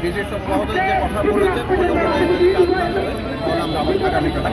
BJP মহোদয় যে কথা বলেছে তাহলে আমরা আগামী কথা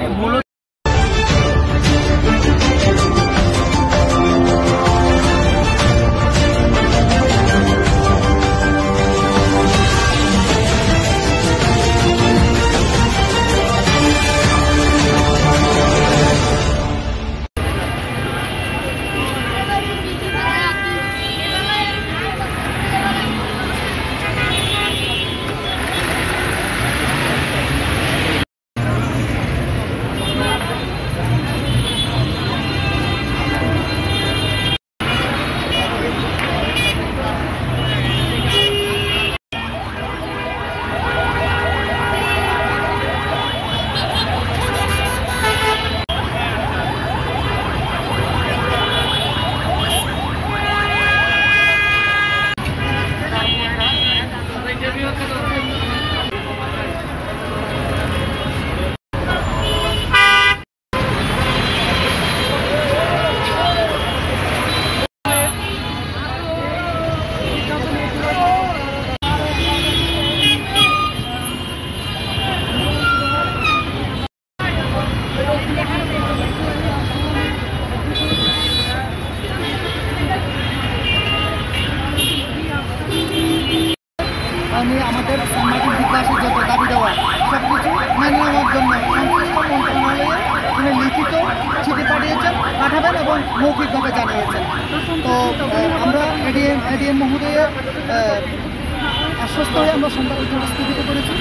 আমি আমাদের সাংবাদিক বিকাশের যত দাবি দেওয়া সব কিছু মেনে নেওয়ার জন্য সংশ্লিষ্ট মন্ত্রণালয়ে লিখিত চিঠি পাঠিয়েছেন, পাঠাবেন এবং মৌখিকভাবে জানিয়েছেন। তো আমরা এডিএম মহোদয়ের আশ্বস্ত হয়ে আমরা সংবাদ স্থগিত করেছি।